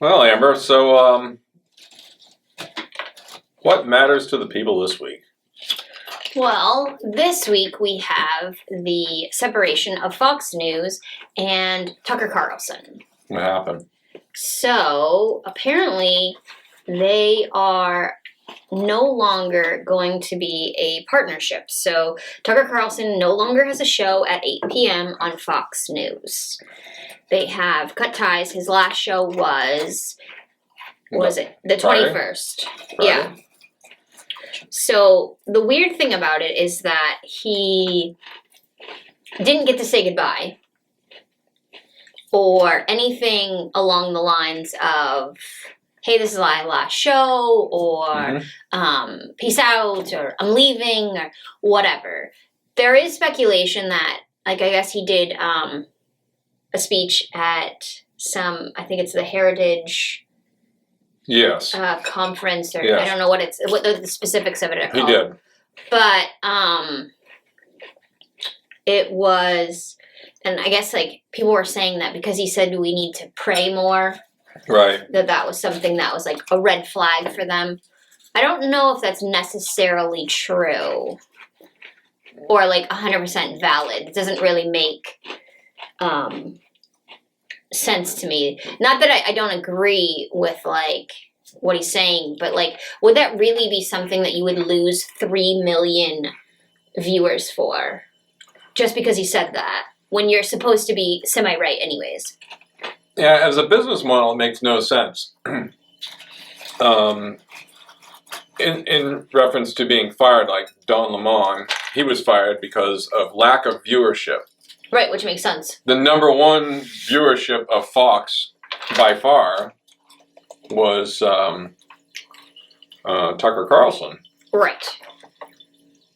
Well, Amber, so what matters to the people this week? Well, this week we have the separation of Fox News and Tucker Carlson. What happened? So, apparently, they are no longer going to be a partnership. So, Tucker Carlson no longer has a show at 8 p.m. on Fox News. They have cut ties. His last show was it? The 21st. Friday? Yeah. So the weird thing about it is that he didn't get to say goodbye or anything along the lines of, hey, this is my last show, or peace out, or I'm leaving, or whatever. There is speculation that, I guess he did a speech at I think it's the Heritage... Yes. Conference, or yes. I don't know what the specifics of it are called. He did. But it was, and I guess people were saying that because he said we need to pray more, right? That was something that was a red flag for them. I don't know if that's necessarily true or 100% valid. It doesn't really make sense to me. Not that I don't agree with what he's saying, but would that really be something that you would lose 3 million viewers for just because he said that when you're supposed to be semi-right anyways? Yeah, as a business model, it makes no sense. In reference to being fired, like Don Lemon, he was fired because of lack of viewership. Right, which makes sense. The number one viewership of Fox, by far, was Tucker Carlson. Right.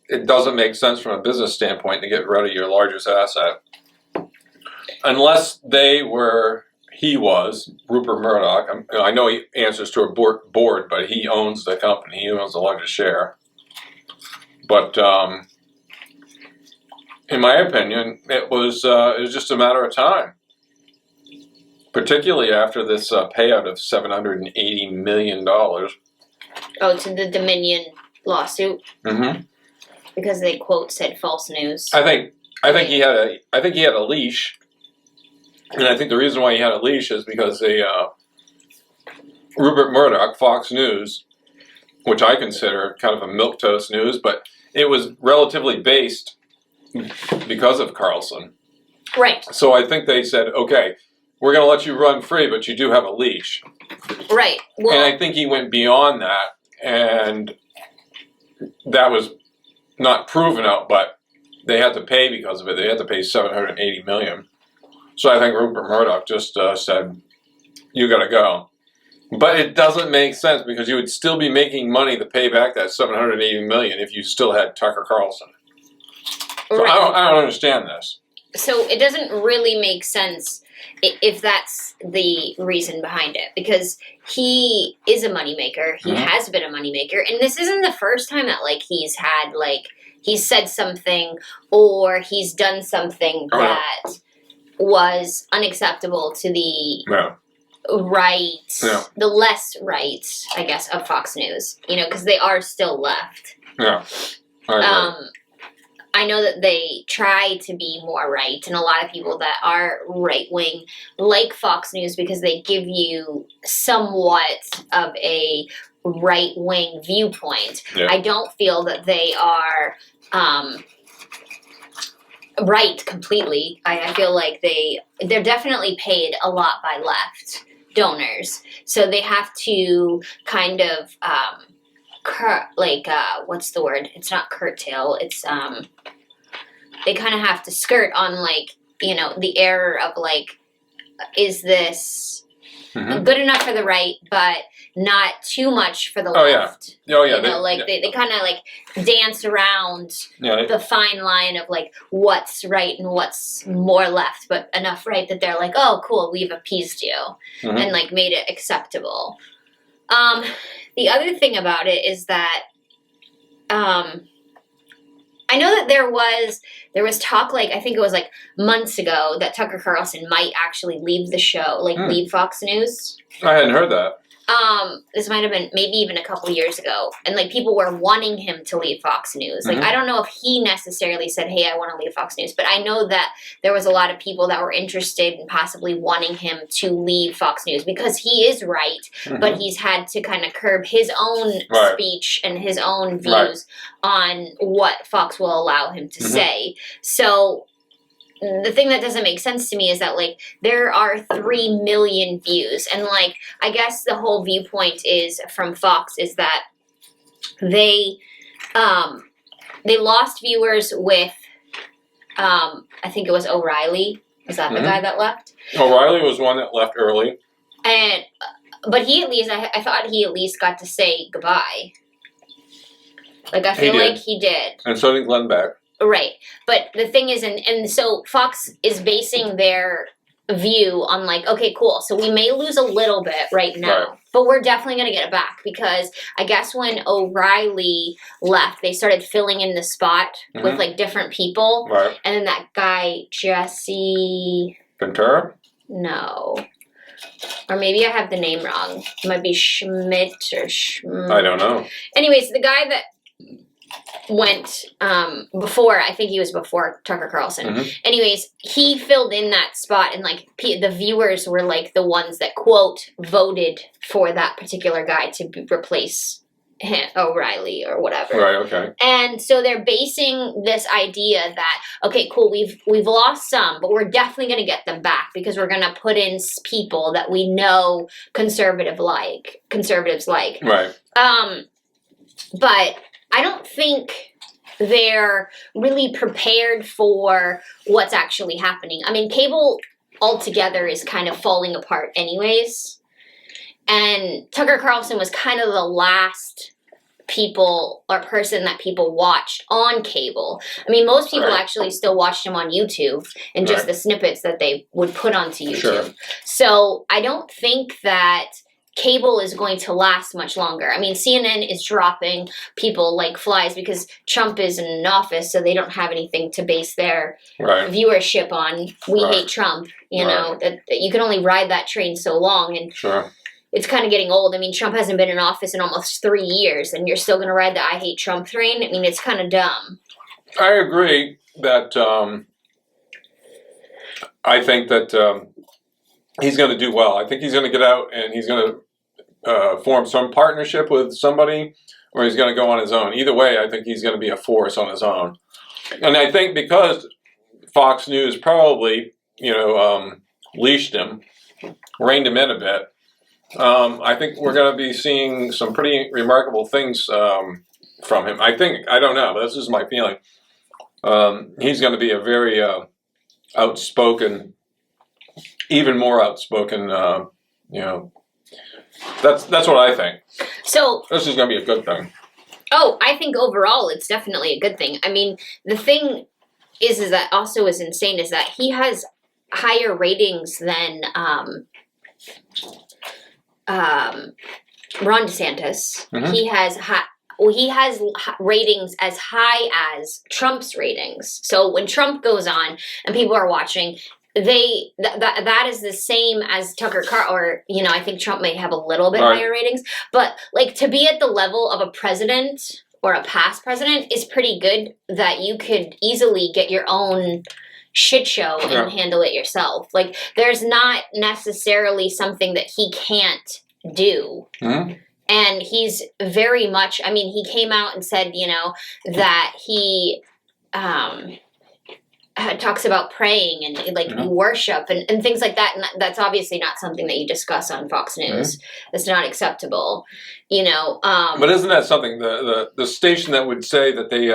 It doesn't make sense from a business standpoint to get rid of your largest asset. Unless he was, Rupert Murdoch. I know he answers to a board, but he owns the company. He owns the largest share. But in my opinion, it was just a matter of time. Particularly after this payout of $780 million. Oh, to the Dominion lawsuit? Mm-hmm. Because they, quote, said false news. I think he had a leash. And I think the reason why he had a leash is because Rupert Murdoch, Fox News, which I consider kind of a milquetoast news, but it was relatively based because of Carlson. Right. So I think they said, okay, we're going to let you run free, but you do have a leash. Right. Well, and I think he went beyond that, and that was not proven out, but they had to pay because of it. They had to pay $780 million. So I think Rupert Murdoch just said, you got to go. But it doesn't make sense because you would still be making money to pay back that $780 million if you still had Tucker Carlson. So right. I don't understand this. So it doesn't really make sense if that's the reason behind it, because he is a moneymaker. He has been a moneymaker, and this isn't the first time that he's had he's said something or he's done something that was unacceptable to the right, the less right, I guess, of Fox News. Because they are still left. Yeah. I know that they try to be more right, and a lot of people that are right-wing like Fox News because they give you somewhat of a right-wing viewpoint. Yeah. I don't feel that they are right completely. I feel like they're definitely paid a lot by left donors, so they have to kind of what's the word? It's not curtail. It's they kind of have to skirt on the error of is this good enough for the right, but not too much for the left. Oh yeah. They kind of dance around the fine line of what's right and what's more left, but enough right that they're oh cool, we've appeased you and made it acceptable. The other thing about it is that I know that there was talk, like, I think it was like months ago, that Tucker Carlson might actually leave the show, like leave Fox News. I hadn't heard that. This might have been maybe even a couple years ago, and like people were wanting him to leave Fox News. Like I don't know if he necessarily said, "Hey, I want to leave Fox News," but I know that there was a lot of people that were interested in possibly wanting him to leave Fox News because he is right, but he's had to kind of curb his own speech and his own views on what Fox will allow him to say. So the thing that doesn't make sense to me is that, like, there are 3 million views, and like, I guess the whole viewpoint is from Fox is that they lost viewers with I think it was O'Reilly. Was that the guy that left? O'Reilly was one that left early, and but he at least I thought he at least got to say goodbye. Like, I feel like he did, and so did Glenn Beck. Right. But the thing is, and so Fox is basing their view on, like, okay, cool, so we may lose a little bit right now, but we're definitely going to get it back, because I guess when O'Reilly left, they started filling in the spot with, like, different people. Right. And then that guy, Jesse... Ventura? No. Or maybe I have the name wrong. It might be Schmidt or I don't know. Anyways, the guy that went before, I think he was before Tucker Carlson. Anyways, he filled in that spot, and like the viewers were like the ones that, quote, voted for that particular guy to replace him, O'Reilly or whatever. Right, okay. And so they're basing this idea that, okay, cool, we've lost some, but we're definitely going to get them back because we're going to put in people that we know conservatives like. Right. But I don't think they're really prepared for what's actually happening. I mean, cable altogether is kind of falling apart anyways. And Tucker Carlson was kind of the last person that people watched on cable. I mean, most people actually still watched him on YouTube and just the snippets that they would put onto YouTube. Sure. So I don't think that cable is going to last much longer. I mean, CNN is dropping people like flies because Trump is in office, so they don't have anything to base their viewership on. We hate Trump, you know, that you can only ride that train so long, and it's kind of getting old. I mean, Trump hasn't been in office in almost 3 years, and you're still going to ride the I hate Trump train? I mean, it's kind of dumb. I agree that I think that he's going to do well. I think he's going to get out and he's going to form some partnership with somebody, or he's going to go on his own. Either way, I think he's going to be a force on his own. And I think because Fox News probably, leashed him, reined him in a bit, I think we're going to be seeing some pretty remarkable things from him. I don't know, but this is my feeling. He's going to be a very outspoken, even more outspoken, That's what I think. So this is going to be a good thing. Oh, I think overall it's definitely a good thing. I mean, the thing is that also is insane is that he has higher ratings than Ron DeSantis. He has ratings as high as Trump's ratings. So when Trump goes on and people are watching, that is the same as Tucker Carlson, or I think Trump may have a little bit higher ratings, but like to be at the level of a president or a past president is pretty good. That you could easily get your own shit show and handle it yourself. Like, there's not necessarily something that he can't do. And he's very much, I mean, he came out and said, that he talks about praying and like worship and things like that. And that's obviously not something that you discuss on Fox News. That's not acceptable, But isn't that something, the station that would say that they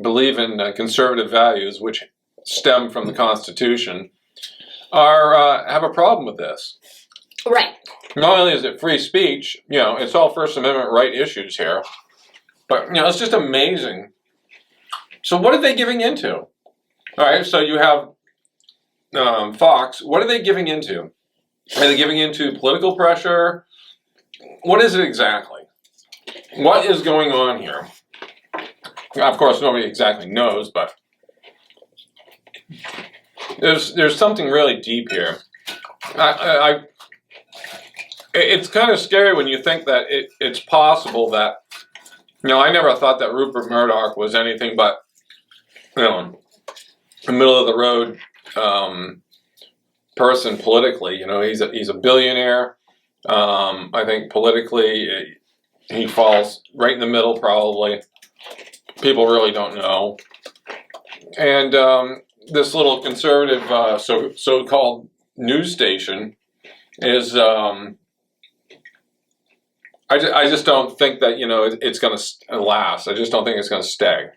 believe in conservative values, which stem from the Constitution, have a problem with this? Right. Not only is it free speech, it's all First Amendment right issues here, but, it's just amazing. So what are they giving into? All right, so you have Fox. What are they giving into? Are they giving into political pressure? What is it exactly? What is going on here? Of course, nobody exactly knows, but there's something really deep here. It's kind of scary when you think that it's possible that, I never thought that Rupert Murdoch was anything but, a middle of the road person politically. He's a billionaire. I think politically he falls right in the middle probably. People really don't know. And this little conservative so-called news station is, I just don't think that, it's going to last. I just don't think it's going to stay.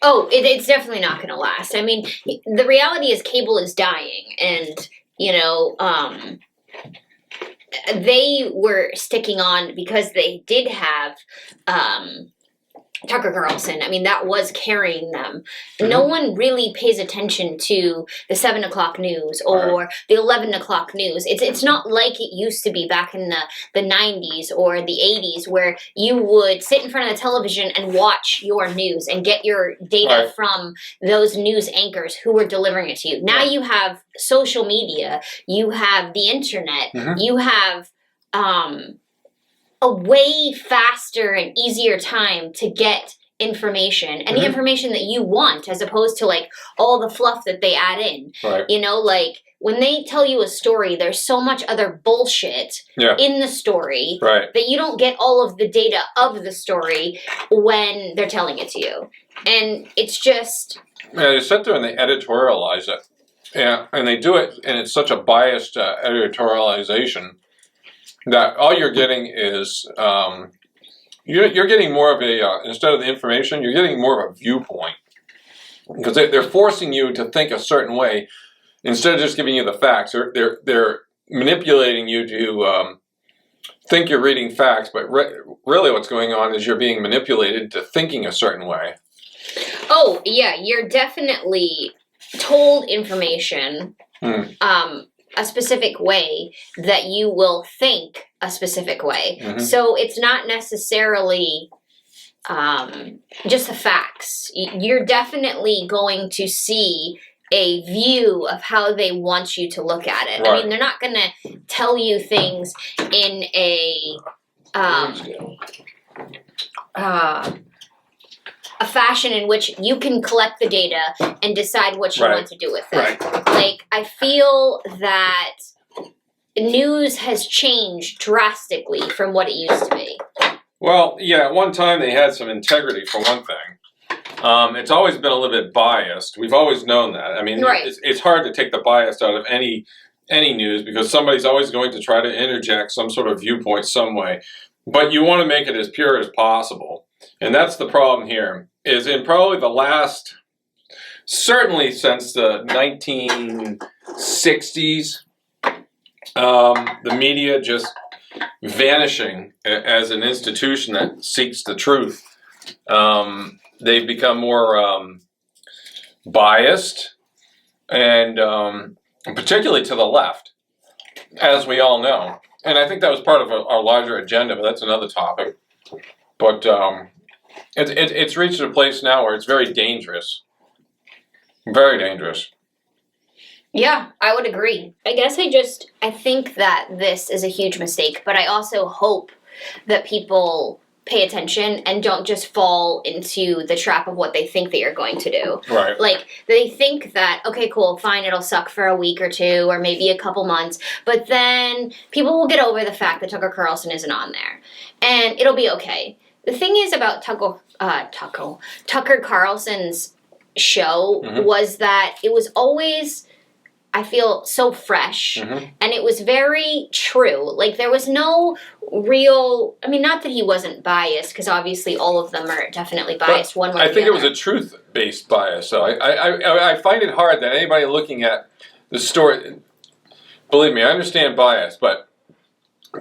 It's definitely not going to last. I mean, the reality is cable is dying, and they were sticking on because they did have Tucker Carlson. I mean, that was carrying them. Mm-hmm. No one really pays attention to the 7 o'clock news or the 11 o'clock news. It's not like it used to be back in the 90s or the 80s where you would sit in front of the television and watch your news and get your data from those news anchors who were delivering it to you. Now you have social media, you have the internet, you have a way faster and easier time to get information and the information that you want, as opposed to like all the fluff that they add in. Like when they tell you a story, there's so much other bullshit in the story that you don't get all of the data of the story when they're telling it to you. And it's just... Yeah, they sit there and they editorialize it. Yeah, and they do it, and it's such a biased editorialization that all you're getting is you're getting more of a instead of the information, you're getting more of a viewpoint, because they're forcing you to think a certain way instead of just giving you the facts. They're manipulating you to think you're reading facts, but really what's going on is you're being manipulated to thinking a certain way. Oh yeah, you're definitely told information. A specific way that you will think a specific way. So it's not necessarily just the facts. You're definitely going to see a view of how they want you to look at it. I mean, they're not going to tell you things in a fashion in which you can collect the data and decide what you want to do with it. Like, I feel that news has changed drastically from what it used to be. Well, yeah, at one time they had some integrity, for one thing. It's always been a little bit biased. We've always known that. I mean, it's hard to take the bias out of any news, because somebody's always going to try to interject some sort of viewpoint some way. But you want to make it as pure as possible. And that's the problem here, is in probably the last, certainly since the 1960s, the media just vanishing as an institution that seeks the truth. They've become more biased, and particularly to the left, as we all know. And I think that was part of our larger agenda, but that's another topic. But it's reached a place now where it's very dangerous. Very dangerous. Yeah, I would agree. I guess I think that this is a huge mistake, but I also hope that people pay attention and don't just fall into the trap of what they think that you're going to do. Right. Like, they think that, okay, cool, fine, it'll suck for a week or two or maybe a couple months, but then people will get over the fact that Tucker Carlson isn't on there, and it'll be okay. The thing is about Tucker Carlson's show was that it was always, I feel, so fresh, and it was very true. Like, there was no real, I mean, not that he wasn't biased, because obviously all of them are definitely biased one way or the other. I think it was a truth-based bias, so I find it hard that anybody looking at the story, believe me, I understand bias, but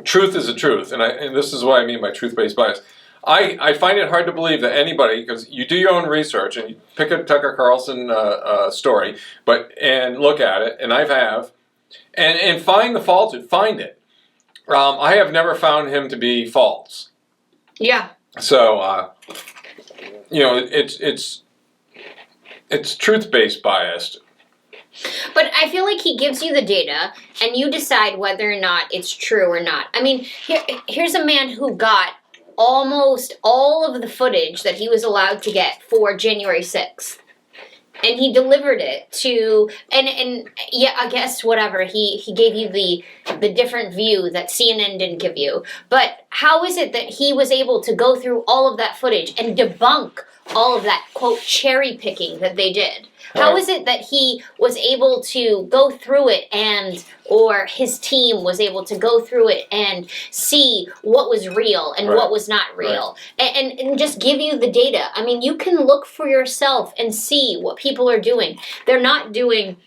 truth is the truth, and this is what I mean by truth-based bias. I find it hard to believe that anybody, because you do your own research and you pick a Tucker Carlson story, and look at it, and and find the faults and find it. I have never found him to be false. Yeah. So, it's truth-based biased. But I feel like he gives you the data, and you decide whether or not it's true or not. I mean, here's a man who got almost all of the footage that he was allowed to get for January 6th. And he delivered it to, and yeah, I guess whatever, he gave you the different view that CNN didn't give you. But how is it that he was able to go through all of that footage and debunk all of that, quote, cherry picking that they did? How is it that he was able to go through it or his team was able to go through it and see what was real and what was not real and just give you the data? I mean, you can look for yourself and see what people are doing. They're not doing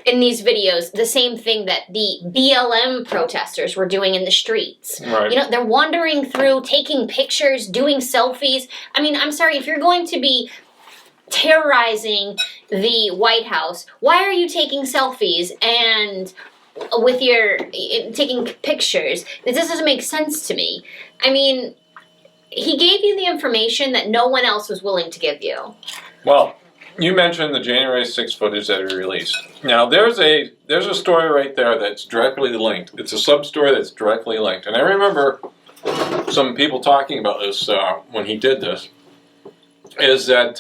in these videos the same thing that the BLM protesters were doing in the streets. Right. You know, they're wandering through, taking pictures, doing selfies. I mean, I'm sorry, if you're going to be terrorizing the White House, why are you taking selfies and with your taking pictures? This doesn't make sense to me. I mean, he gave you the information that no one else was willing to give you. Well, you mentioned the January 6th footage that he released. Now, there's a story right there that's directly linked. It's a sub-story that's directly linked. And I remember some people talking about this when he did this, is that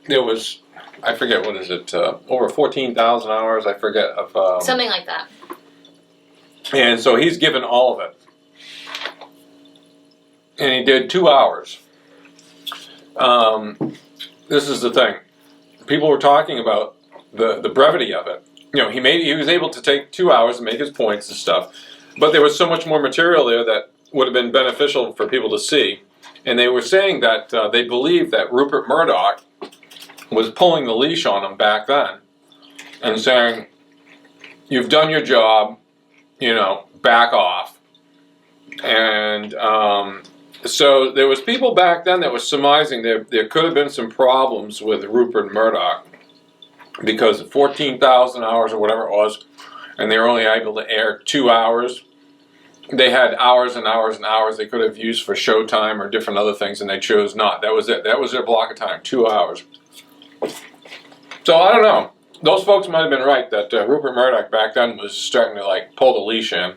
there was, I forget, what is it, over 14,000 hours, I forget. Of Something like that. And so he's given all of it. And he did 2 hours. This is the thing. People were talking about the brevity of it. You know, he was able to take 2 hours and make his points and stuff, but there was so much more material there that would have been beneficial for people to see. And they were saying that they believed that Rupert Murdoch was pulling the leash on him back then and saying, "You've done your job, back off." And so there was people back then that was surmising there could have been some problems with Rupert Murdoch because of 14,000 hours or whatever it was, and they were only able to air 2 hours. They had hours and hours and hours they could have used for showtime or different other things, and they chose not. That was it. That was their block of time, 2 hours. So I don't know. Those folks might have been right that Rupert Murdoch back then was starting to pull the leash in.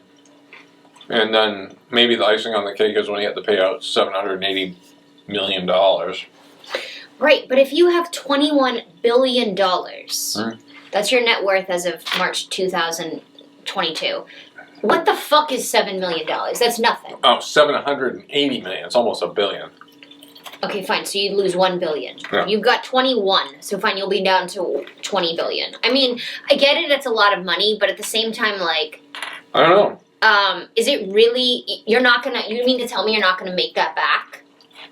And then maybe the icing on the cake is when he had to pay out $780 million. Right, but if you have $21 billion, that's your net worth as of March 2022. What the fuck is $7 million? That's nothing. Oh, $780 million. It's almost $1 billion. Okay, fine. So you lose $1 billion. Yeah. You've got 21. So fine, you'll be down to 20 billion. I mean, I get it. It's a lot of money, but at the same time, I don't know. Is it really? You mean to tell me you're not gonna make that back?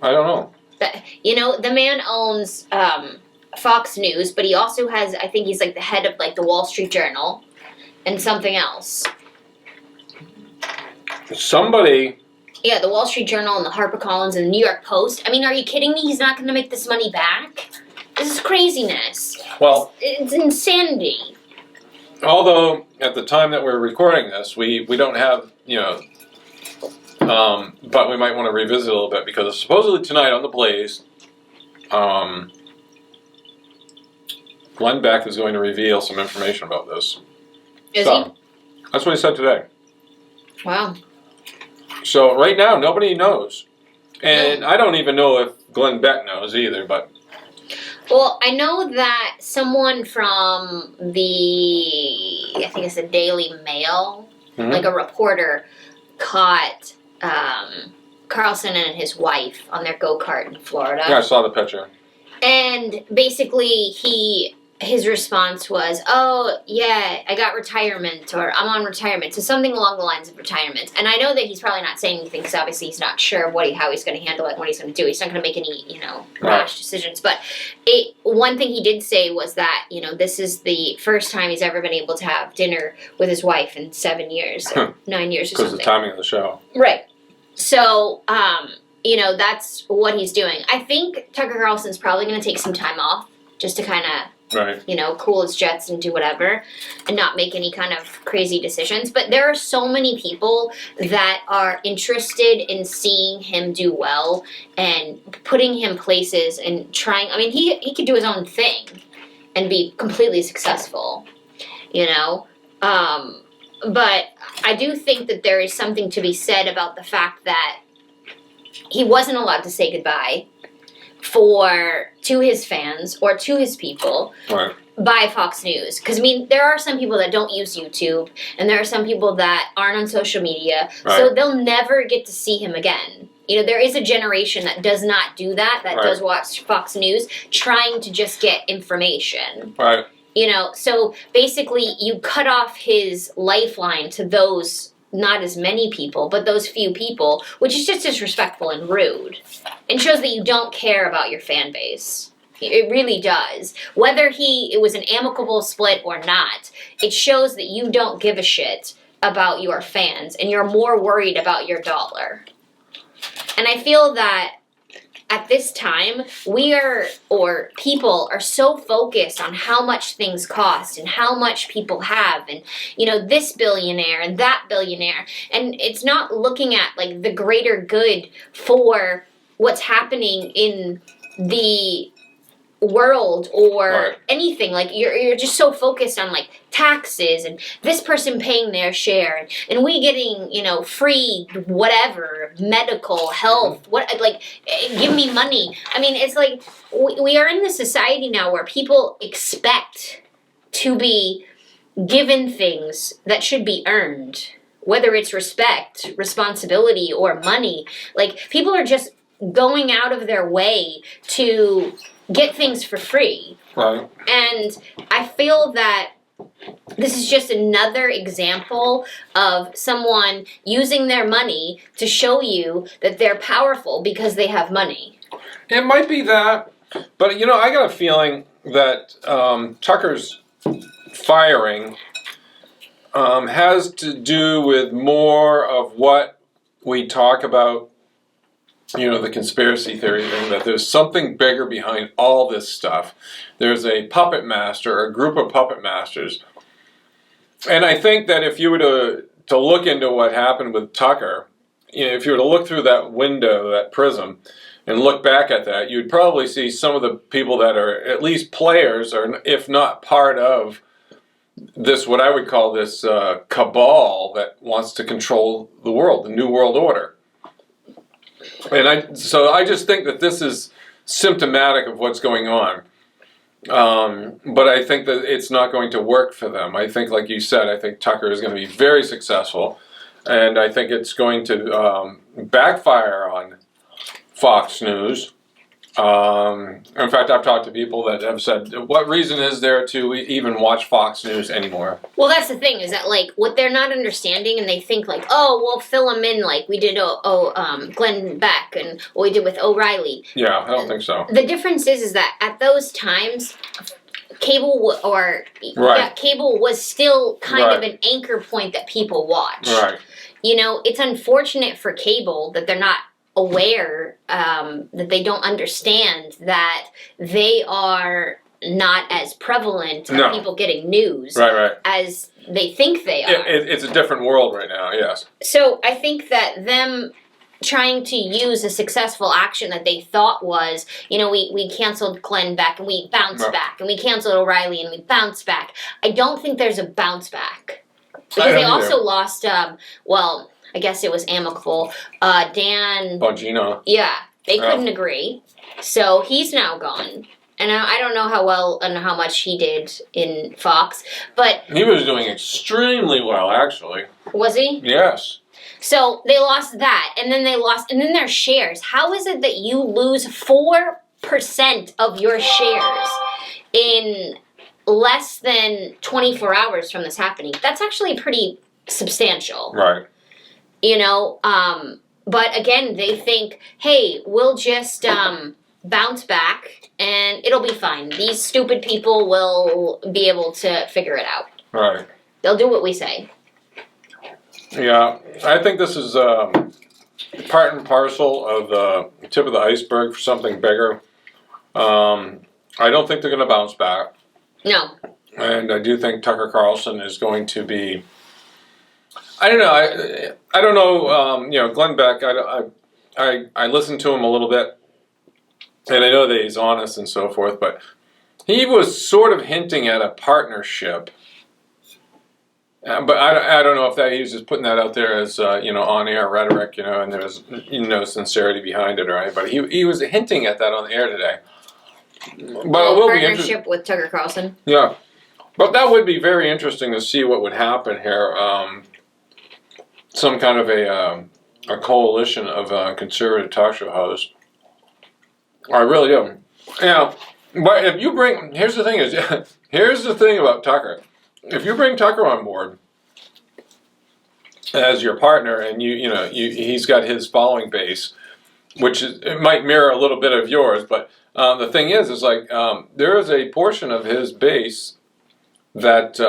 I don't know. But the man owns Fox News, but he also has. I think he's the head of the Wall Street Journal, and something else. Somebody. Yeah, the Wall Street Journal and the HarperCollins and the New York Post. I mean, are you kidding me? He's not going to make this money back? This is craziness. Well, it's insanity. Although, at the time that we're recording this, we don't have, but we might want to revisit a little bit because supposedly tonight on The Blaze, Glenn Beck is going to reveal some information about this. Is he? That's what he said today. Wow. So right now, nobody knows. And I don't even know if Glenn Beck knows either, but... Well, I know that someone from I think it's the Daily Mail, a reporter, caught Carlson and his wife on their go-kart in Florida. Yeah, I saw the picture. And basically, his response was, "Oh, yeah, I got retirement," or "I'm on retirement." So something along the lines of retirement. And I know that he's probably not saying anything because obviously he's not sure of how he's going to handle it and what he's going to do. He's not going to make any, rash decisions. But one thing he did say was that, this is the first time he's ever been able to have dinner with his wife in 7 years, or 9 years or something. Because of the timing of the show. Right. So, that's what he's doing. I think Tucker Carlson's probably going to take some time off just to kind of Right. Cool his jets and do whatever and not make any kind of crazy decisions. But there are so many people that are interested in seeing him do well and putting him places and trying. I mean, he could do his own thing and be completely successful, But I do think that there is something to be said about the fact that he wasn't allowed to say goodbye to his fans or to his people Right. by Fox News. Because, I mean, there are some people that don't use YouTube, and there are some people that aren't on social media, so they'll never get to see him again. There is a generation that does not do that does watch Fox News, trying to just get information. Right. So basically you cut off his lifeline to those, not as many people, but those few people, which is just disrespectful and rude. And shows that you don't care about your fan base. It really does. Whether it was an amicable split or not, it shows that you don't give a shit about your fans and you're more worried about your dollar. And I feel that at this time, people are so focused on how much things cost and how much people have and, this billionaire and that billionaire. And it's not looking at, like, the greater good for what's happening in the world or anything. Like, you're just so focused on, like, taxes and this person paying their share and we getting, free whatever, medical, health, give me money. I mean, it's like we are in this society now where people expect to be given things that should be earned, whether it's respect, responsibility, or money. Like, people are just going out of their way to get things for free. Right. And I feel that this is just another example of someone using their money to show you that they're powerful because they have money. It might be that, but I got a feeling that Tucker's firing has to do with more of what we talk about, the conspiracy theory thing, that there's something bigger behind all this stuff. There's a puppet master, a group of puppet masters. And I think that if you were to look into what happened with Tucker, if you were to look through that window, that prism, and look back at that, you'd probably see some of the people that are at least players, or if not part of this, what I would call this cabal that wants to control the world, the New World Order. And I just think that this is symptomatic of what's going on. But I think that it's not going to work for them. I think, like you said, I think Tucker is going to be very successful, and I think it's going to backfire on Fox News. In fact, I've talked to people that have said, what reason is there to even watch Fox News anymore? Well, that's the thing, is that, like, what they're not understanding, and they think, like, oh, we'll fill them in like we did Glenn Beck and what we did with O'Reilly. Yeah, I don't think so. The difference is that at those times, cable was still kind of an anchor point that people watch. Right. It's unfortunate for cable that they're not aware, that they don't understand that they are not as prevalent of people getting news as they think they are. It's a different world right now, yes. So I think that them trying to use a successful action that they thought was, we canceled Glenn Beck and we bounced back, and we canceled O'Reilly and we bounced back. I don't think there's a bounce back. Because they also lost, I guess it was amicable. Dan Bongino. Yeah, they couldn't agree, so he's now gone. And I don't know how well and how much he did in Fox, but he was doing extremely well, actually. Was he? Yes. So they lost that, and then then their shares. How is it that you lose 4% of your shares in less than 24 hours from this happening? That's actually pretty substantial. Right. But again, they think, hey, we'll just bounce back and it'll be fine. These stupid people will be able to figure it out. Right. They'll do what we say. Yeah, I think this is part and parcel of the tip of the iceberg for something bigger. I don't think they're going to bounce back. No. And I do think Tucker Carlson is going to be. I don't know. I don't know. Glenn Beck. I listened to him a little bit, and I know that he's honest and so forth. But he was sort of hinting at a partnership. But I don't know if that he was just putting that out there as on-air rhetoric, and there was no sincerity behind it or anything. But he was hinting at that on the air today. But it will be interesting. Partnership with Tucker Carlson. Yeah, but that would be very interesting to see what would happen here. Some kind of a coalition of conservative talk show hosts. I really do. Yeah, but if you bring, here's the thing about Tucker. If you bring Tucker on board as your partner, and he's got his following base, which it might mirror a little bit of yours, but the thing is like there is a portion of his base that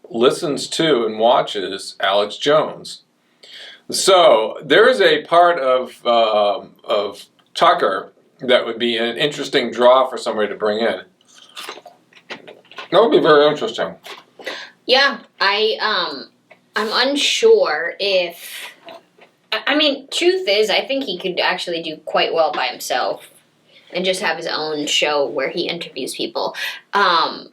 listens to and watches Alex Jones. So there is a part of Tucker that would be an interesting draw for somebody to bring in. That would be very interesting. Yeah, I'm unsure if. I mean, truth is, I think he could actually do quite well by himself, and just have his own show where he interviews people. Well,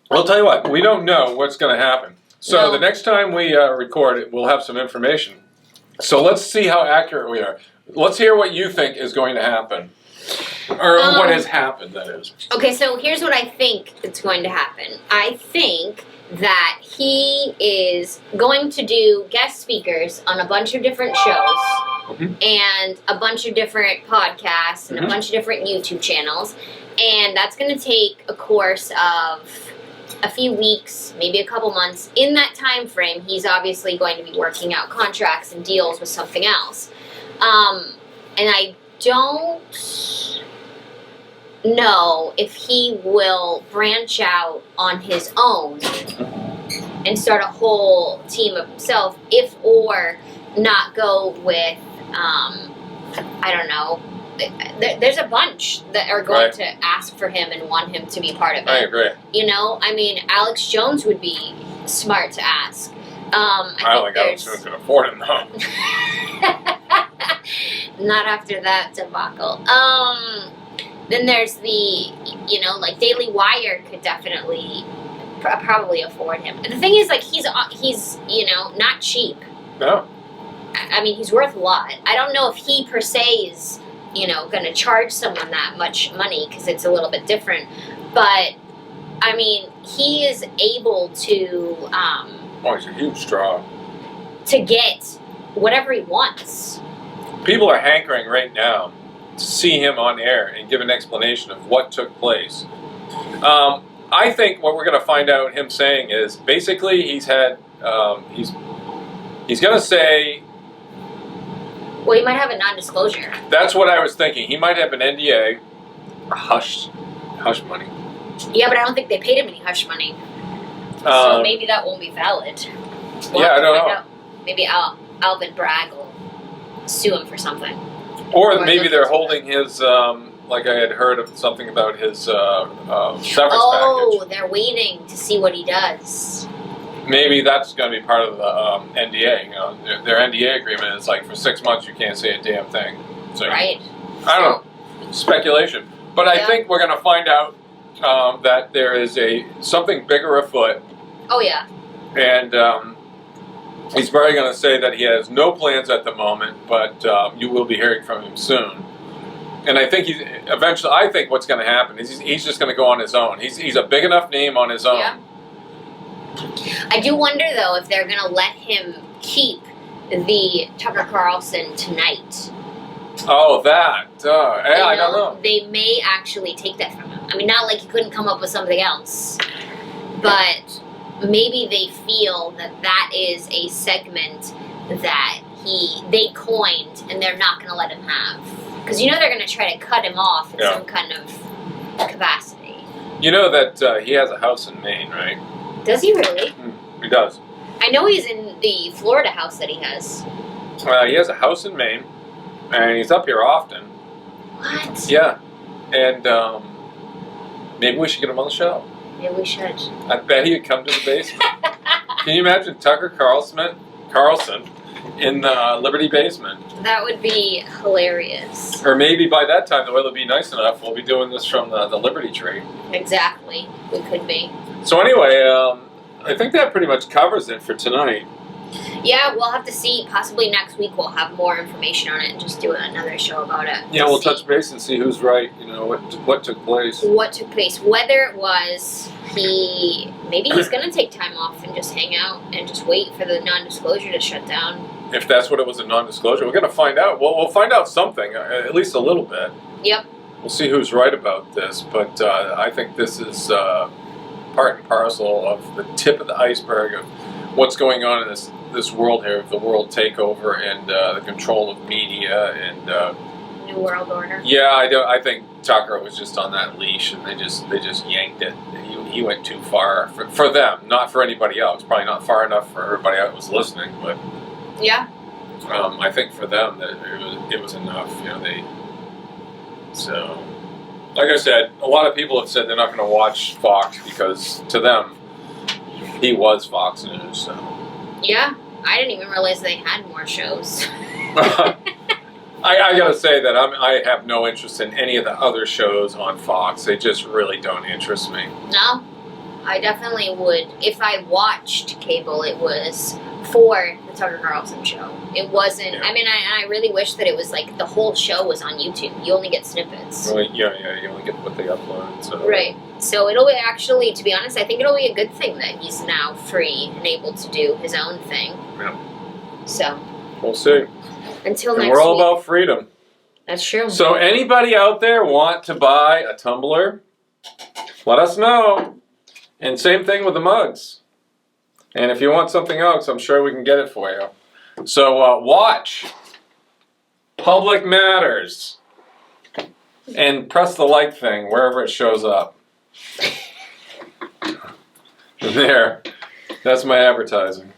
I'll tell you what, we don't know what's going to happen. So No. The next time we record it, we'll have some information. So let's see how accurate we are. Let's hear what you think is going to happen. Or what has happened, that is. Okay, so here's what I think is going to happen. I think that he is going to do guest speakers on a bunch of different shows and a bunch of different podcasts and a bunch of different YouTube channels. And that's going to take a course of a few weeks, maybe a couple months. In that time frame, he's obviously going to be working out contracts and deals with something else. And I don't know if he will branch out on his own and start a whole team of himself, or not go with, I don't know. There's a bunch that are going to ask for him and want him to be part of it. I agree. I mean, Alex Jones would be smart to ask. I don't think Alex Jones can afford him, though. Not after that debacle. Then there's the, like Daily Wire could definitely probably afford him. And the thing is, like, he's not cheap. No. I mean, he's worth a lot. I don't know if he per se is, going to charge someone that much money, because it's a little bit different. But, I mean, he is able to... he's a huge draw. To get whatever he wants. People are hankering right now to see him on air and give an explanation of what took place. I think what we're going to find out him saying is basically he's had he's going to say. Well, he might have a non-disclosure. That's what I was thinking. He might have an NDA, hush money. Yeah, but I don't think they paid him any hush money. So maybe that won't be valid. I don't know. Maybe Alvin Bragg will sue him for something. Or maybe they're holding his, like I had heard of something about his severance package. Oh, they're waiting to see what he does. Maybe that's going to be part of the NDA. Their NDA agreement is like for 6 months you can't say a damn thing. So, right. I don't know. Speculation. But I think we're going to find out that there is something bigger afoot. Oh, yeah. And he's probably going to say that he has no plans at the moment, but you will be hearing from him soon. And I think I think what's going to happen is he's just going to go on his own. He's a big enough name on his own. Yeah. I do wonder, though, if they're going to let him keep the Tucker Carlson Tonight. Oh, that. I don't know. They may actually take that from him. I mean, not like he couldn't come up with something else, but maybe they feel that is a segment that they coined and they're not going to let him have. Because they're going to try to cut him off in some kind of capacity. You know that he has a house in Maine, right? Does he really? He does. I know he's in the Florida house that he has. He has a house in Maine, and he's up here often. What? Yeah. And maybe we should get him on the show. Maybe we should. I bet he'd come to the basement. Can you imagine Tucker Carlson in the Liberty basement? That would be hilarious. Or maybe by that time the weather will be nice enough. We'll be doing this from the Liberty tree. Exactly. We could be. So anyway, I think that pretty much covers it for tonight. Yeah, we'll have to see. Possibly next week we'll have more information on it and just do another show about it. Yeah, we'll touch base and see who's right. You know what took place. What took place? Whether it was maybe he's gonna take time off and just hang out and just wait for the non-disclosure to shut down. If that's what it was, a non-disclosure, we're gonna find out. We'll find out something, at least a little bit. Yep. We'll see who's right about this, but I think this is part and parcel of the tip of the iceberg of what's going on in this world here, of the world takeover and the control of media and New World Order. yeah, I think Tucker was just on that leash and they just yanked it. He went too far for them, not for anybody else. Probably not far enough for everybody else who was listening, but yeah, I think for them that it was enough. You know, so like I said, a lot of people have said they're not going to watch Fox because to them he was Fox News. So. Yeah, I didn't even realize they had more shows. I gotta say that I have no interest in any of the other shows on Fox. They just really don't interest me. No, I definitely would. If I watched cable, it was for the Tucker Carlson show. It wasn't. Yeah. I mean, I really wish that it was like the whole show was on YouTube. You only get snippets. Well, yeah, you only get what they upload. So. Right. So it'll be actually, to be honest, I think it'll be a good thing that he's now free and able to do his own thing. Yeah. So. We'll see. Until And next we're all week. about freedom. That's true. So anybody out there want to buy a tumbler? Let us know. And same thing with the mugs. And if you want something else, I'm sure we can get it for you. So watch Public Matters and press the like thing wherever it shows up. There. That's my advertising.